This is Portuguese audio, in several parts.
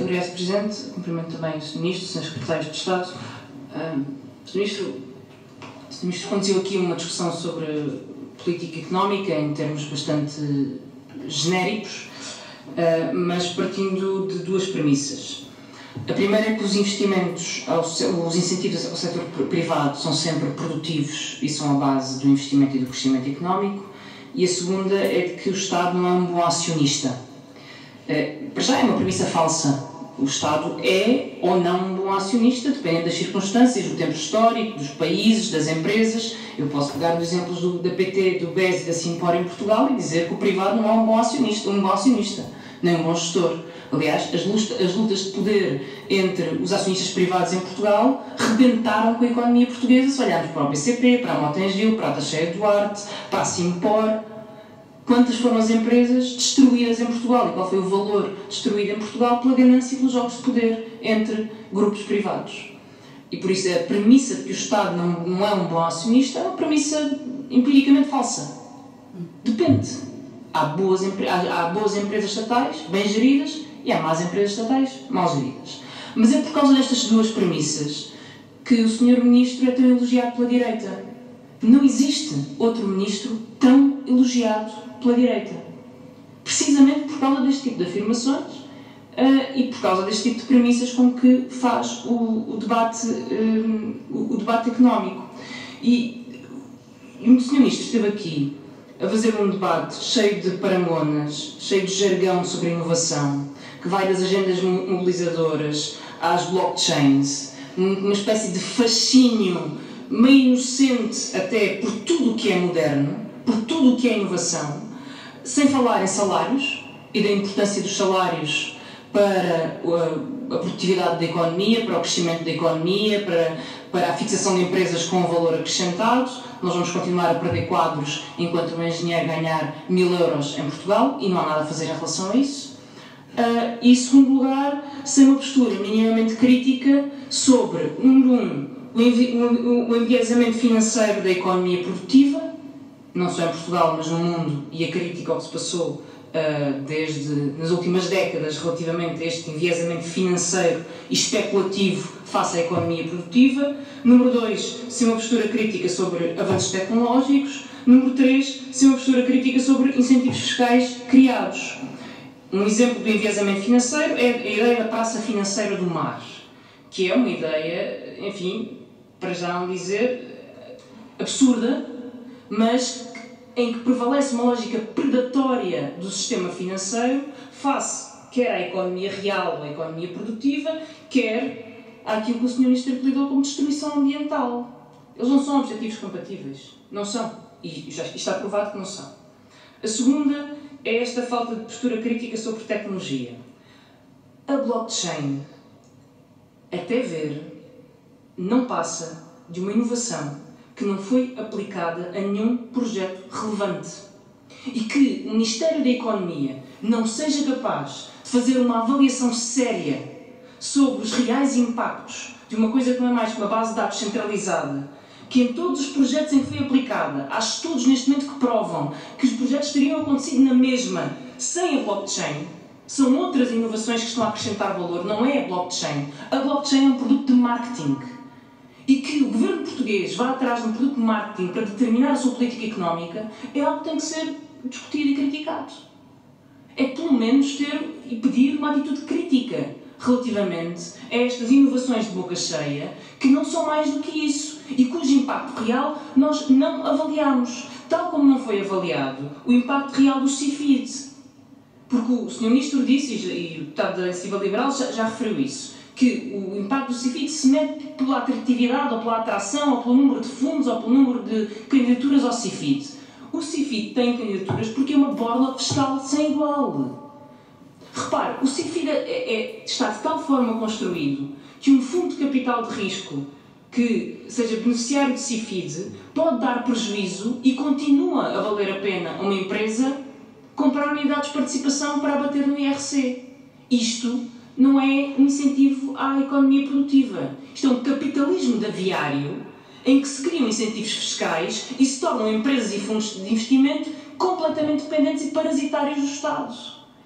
Obrigado, Sr. Presidente. Cumprimento também o Sr. Ministro, Sr. Secretário de Estado. Sr. Ministro conduziu aqui uma discussão sobre política económica em termos bastante genéricos, mas partindo de duas premissas. A primeira é que os investimentos, os incentivos ao setor privado são sempre produtivos e são a base do investimento e do crescimento económico. E a segunda é de que o Estado não é um bom acionista. Para já é uma premissa falsa. O Estado é ou não um bom acionista, dependendo das circunstâncias, do tempo histórico, dos países, das empresas. Eu posso pegar os exemplos da PT, do BES e da Simpor em Portugal e dizer que o privado não é um bom acionista, nem um bom gestor. Aliás, as lutas de poder entre os acionistas privados em Portugal rebentaram com a economia portuguesa. Se olharmos para o BCP, para a Mota-Engil, para a Teixeira Duarte, para a Simpor. Quantas foram as empresas destruídas em Portugal e qual foi o valor destruído em Portugal pela ganância e pelos jogos de poder entre grupos privados? E por isso a premissa de que o Estado não é um bom acionista é uma premissa empiricamente falsa. Depende. Há boas empresas estatais bem geridas e há más empresas estatais mal geridas. Mas é por causa destas duas premissas que o Sr. Ministro é tão elogiado pela direita. Não existe outro ministro tão elogiado pela direita. Precisamente por causa deste tipo de afirmações e por causa deste tipo de premissas com que faz o debate económico. E o Sr. Ministro esteve aqui a fazer um debate cheio de parangonas, cheio de jargão sobre inovação, que vai das agendas mobilizadoras às blockchains, uma espécie de fascínio meio inocente até por tudo o que é moderno, por tudo o que é inovação, sem falar em salários e da importância dos salários para a produtividade da economia, para o crescimento da economia, para a fixação de empresas com valor acrescentado. Nós vamos continuar a perder quadros enquanto um engenheiro ganhar 1000 euros em Portugal e não há nada a fazer em relação a isso. E, em segundo lugar, sem uma postura minimamente crítica sobre, o enviesamento financeiro da economia produtiva, não só em Portugal, mas no mundo, e a crítica ao que se passou nas últimas décadas relativamente a este enviesamento financeiro e especulativo face à economia produtiva. Número 2, sem uma postura crítica sobre avanços tecnológicos. Número 3, sem uma postura crítica sobre incentivos fiscais criados. Um exemplo do enviesamento financeiro é a ideia da praça financeira do mar, que é uma ideia, enfim, para já não dizer absurda, mas em que prevalece uma lógica predatória do sistema financeiro face quer à economia real ou à economia produtiva, quer àquilo que o Sr. Ministro apelidou como destruição ambiental. Eles não são objetivos compatíveis. Não são. E já está provado que não são. A segunda é esta falta de postura crítica sobre tecnologia. A blockchain, até ver, não passa de uma inovação que não foi aplicada a nenhum projeto relevante. E que o Ministério da Economia não seja capaz de fazer uma avaliação séria sobre os reais impactos de uma coisa que não é mais que uma base de dados centralizada, que em todos os projetos em que foi aplicada, há estudos neste momento que provam que os projetos teriam acontecido na mesma sem a blockchain. São outras inovações que estão a acrescentar valor, não é a blockchain. A blockchain é um produto de marketing. E que o governo português vá atrás de um produto de marketing para determinar a sua política económica é algo que tem que ser discutido e criticado. É pelo menos ter e pedir uma atitude crítica relativamente a estas inovações de boca cheia, que não são mais do que isso e cujo impacto real nós não avaliamos, tal como não foi avaliado o impacto real do CIFID. Porque o Sr. Ministro disse, e o deputado da Iniciativa Liberal já referiu isso, que o impacto do CIFID se mede pela atratividade, ou pela atração, ou pelo número de fundos, ou pelo número de candidaturas ao CIFID. O CIFID tem candidaturas porque é uma borla fiscal sem igual. Repare, o CIFID está de tal forma construído que um fundo de capital de risco que seja beneficiário de CIFID pode dar prejuízo e continua a valer a pena a uma empresa comprar unidades de participação para abater no IRC. Isto não é um incentivo à economia produtiva. Isto é um capitalismo de aviário em que se criam incentivos fiscais e se tornam empresas e fundos de investimento completamente dependentes e parasitários do Estado.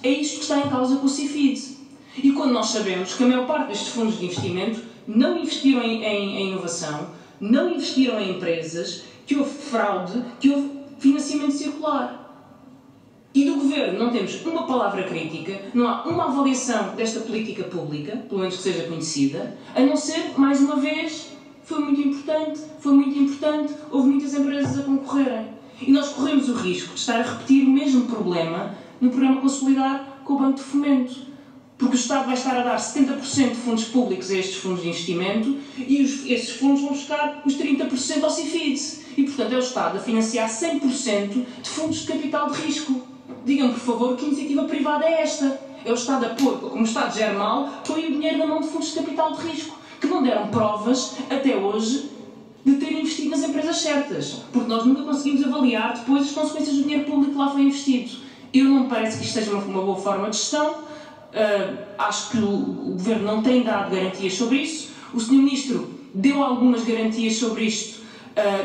É isto que está em causa com o CIFID. E quando nós sabemos que a maior parte destes fundos de investimento não investiram em inovação, não investiram em empresas, que houve fraude, que houve financiamento circular. E do Governo não temos uma palavra crítica, não há uma avaliação desta política pública, pelo menos que seja conhecida, a não ser, mais uma vez, foi muito importante, houve muitas empresas a concorrerem. E nós corremos o risco de estar a repetir o mesmo problema no programa Consolidar com o Banco de Fomento. Porque o Estado vai estar a dar 70% de fundos públicos a estes fundos de investimento e esses fundos vão buscar os 30% ao CIFID. E, portanto, é o Estado a financiar 100% de fundos de capital de risco. Digam-me, por favor, que iniciativa privada é esta? É o Estado a pôr, como o Estado gera mal, põe o dinheiro na mão de fundos de capital de risco, que não deram provas, até hoje, de terem investido nas empresas certas. Porque nós nunca conseguimos avaliar depois as consequências do dinheiro público que lá foi investido. Eu não me parece que isto seja uma boa forma de gestão. Acho que o Governo não tem dado garantias sobre isso. O Sr. Ministro deu algumas garantias sobre isto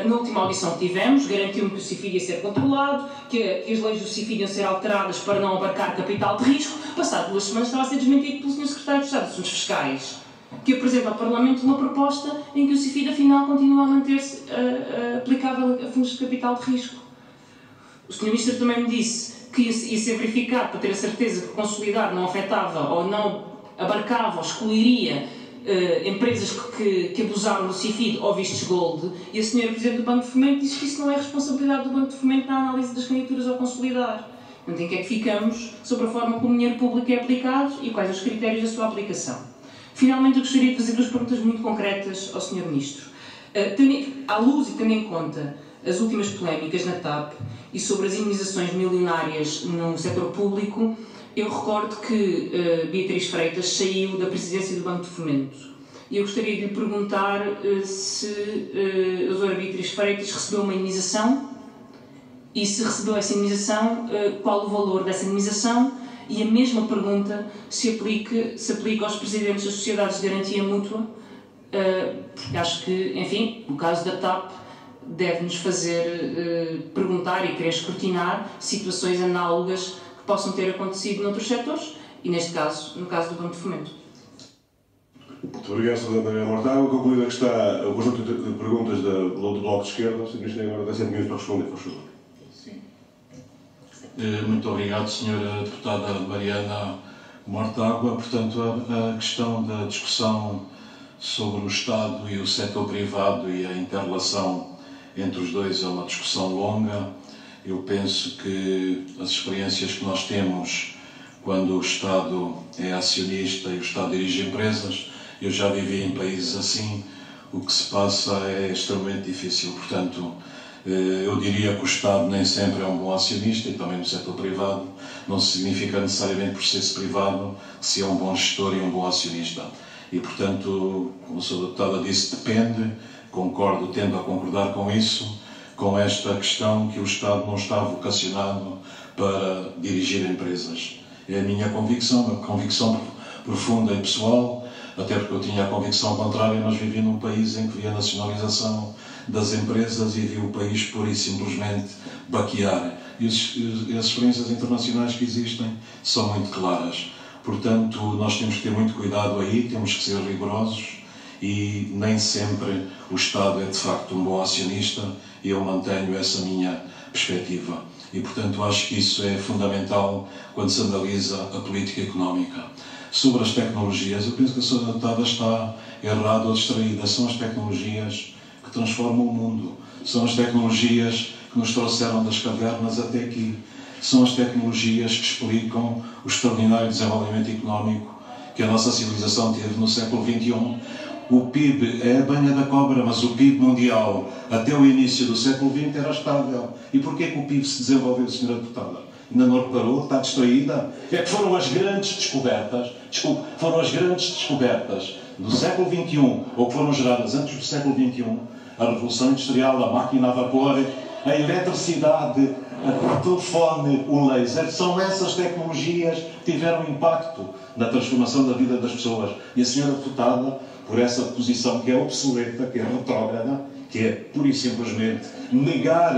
na última audição que tivemos. Garantiu-me que o CIFID ia ser controlado, que as leis do CIFID iam ser alteradas para não abarcar capital de risco. Passado 2 semanas estava a ser desmentido pelo Sr. Secretário de Estado de Assuntos Fiscais, que apresenta ao Parlamento uma proposta em que o CIFID afinal continua a manter-se aplicável a fundos de capital de risco. O Sr. Ministro também me disse que ia ser verificado para ter a certeza que Consolidar não afetava ou não abarcava ou excluiria empresas que abusaram do CIFID ou vistos gold, e a Sra. Presidente do Banco de Fomento disse que isso não é responsabilidade do Banco de Fomento na análise das candidaturas ao Consolidar. Portanto, em que é que ficamos sobre a forma como o dinheiro público é aplicado e quais os critérios da sua aplicação. Finalmente, eu gostaria de fazer 2 perguntas muito concretas ao Sr. Ministro. À luz e tendo em conta as últimas polémicas na TAP e sobre as indenizações milionárias no setor público, eu recordo que Beatriz Freitas saiu da presidência do Banco de Fomento. E eu gostaria de lhe perguntar se a doutora Beatriz Freitas recebeu uma indenização e, se recebeu essa indenização, qual o valor dessa indenização, e a mesma pergunta se aplica aos presidentes das sociedades de garantia mútua, porque acho que, enfim, o caso da TAP deve-nos fazer perguntar e querer escrutinar situações análogas que possam ter acontecido noutros setores e, neste caso, no caso do Banco de Fomento. Muito obrigado, Sra. Maria Mortágua. Concluído que está o conjunto de perguntas do Bloco de Esquerda, o Sr. Ministro tem agora 17 minutos para responder, por favor. Sim. Muito obrigado, Sra. Deputada Mariana Mortágua. Portanto, a questão da discussão sobre o Estado e o setor privado e a interrelação entre os dois é uma discussão longa. Eu penso que as experiências que nós temos quando o Estado é acionista e o Estado dirige empresas, eu já vivi em países assim, o que se passa é extremamente difícil. Portanto, eu diria que o Estado nem sempre é um bom acionista, e também no setor privado não significa necessariamente por ser privado que se é um bom gestor e um bom acionista. E, portanto, como a Sra. Deputada disse, depende, tendo a concordar com isso, com esta questão que o Estado não está vocacionado para dirigir empresas. É a minha convicção, uma convicção profunda e pessoal, até porque eu tinha a convicção contrária. Nós vivíamos num país em que via a nacionalização das empresas e via o país pura e simplesmente baquear. E as experiências internacionais que existem são muito claras. Portanto, nós temos que ter muito cuidado aí, temos que ser rigorosos, e nem sempre o Estado é de facto um bom acionista, e eu mantenho essa minha perspectiva. E, portanto, acho que isso é fundamental quando se analisa a política económica. Sobre as tecnologias, eu penso que a Sra. Deputada está errada ou distraída. São as tecnologias que transformam o mundo. São as tecnologias que nos trouxeram das cavernas até aqui. São as tecnologias que explicam o extraordinário desenvolvimento económico que a nossa civilização teve no século XXI. O PIB é a banha da cobra, mas o PIB mundial até o início do século XX era estável. E porquê que o PIB se desenvolveu, Sra. Deputada? Ainda não reparou? Está distraída? É que foram as grandes descobertas, do século XXI, ou que foram geradas antes do século XXI, a Revolução Industrial, a máquina a vapor, a eletricidade, o telefone, o laser. São essas tecnologias que tiveram impacto na transformação da vida das pessoas. E a Sra. Deputada, por essa posição que é obsoleta, que é retrógrada, que é pura e simplesmente negar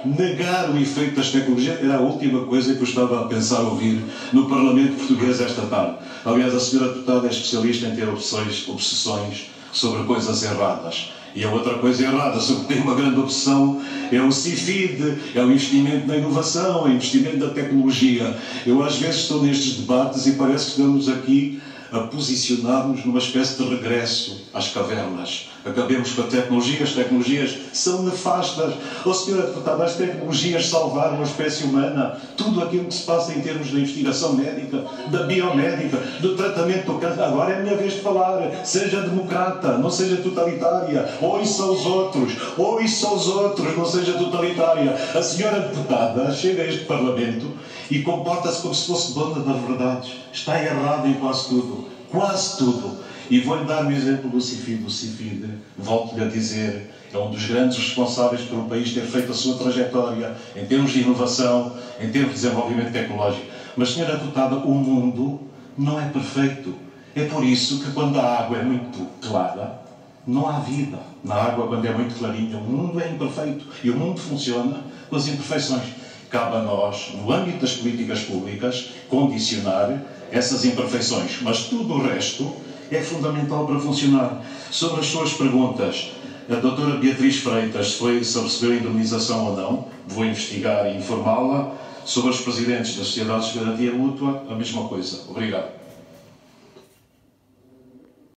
negar o efeito das tecnologias era a última coisa que eu estava a pensar ouvir no Parlamento Português esta tarde. Aliás, a senhora deputada é especialista em ter obsessões sobre coisas erradas. E a outra coisa errada, sobre que tem uma grande obsessão, é o CIFID, é o investimento na inovação, é o investimento na tecnologia. Eu às vezes estou nestes debates e parece que estamos aqui a posicionar-nos numa espécie de regresso às cavernas. Acabemos com a tecnologia, as tecnologias são nefastas. Oh, senhora deputada, as tecnologias salvaram a espécie humana. Tudo aquilo que se passa em termos da investigação médica, da biomédica, do tratamento do câncer. Agora é a minha vez de falar. Seja democrata, não seja totalitária. Ouça aos outros, não seja totalitária. A senhora deputada chega a este Parlamento e comporta-se como se fosse dona das verdades. Está errado em quase tudo. Quase tudo. E vou-lhe dar o exemplo do CIFID. O CIFID, volto-lhe a dizer, é um dos grandes responsáveis pelo país ter feito a sua trajetória em termos de inovação, em termos de desenvolvimento tecnológico. Mas, senhora deputada, o mundo não é perfeito. É por isso que quando a água é muito clara, não há vida. Na água, quando é muito clarinha, o mundo é imperfeito. E o mundo funciona com as imperfeições. Cabe a nós, no âmbito das políticas públicas, condicionar essas imperfeições. Mas tudo o resto é fundamental para funcionar. Sobre as suas perguntas, a doutora Beatriz Freitas se recebeu a indemnização ou não, vou investigar e informá-la. Sobre os presidentes das sociedades de garantia mútua, a mesma coisa. Obrigado.